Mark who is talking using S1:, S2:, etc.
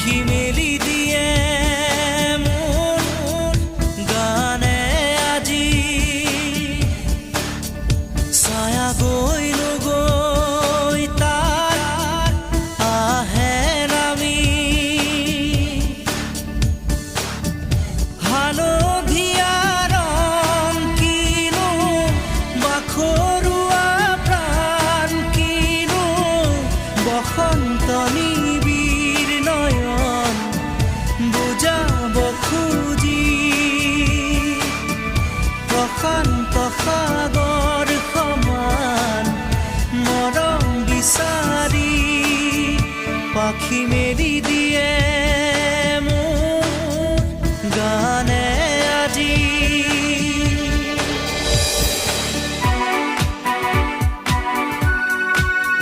S1: পাখি মেলি দিয়ে মন গানে আজি ছায়া গৈ নগৈ তাৰ আহে নামি হালধীয়া ৰং কিনো বাখৰুৱা প্ৰাণ কিনো বসন্ত নিবিড় নয়ন বুজাব খুজি প্ৰশান্ত সাগৰ সমান মৰম বিচাৰি পাখি মেলি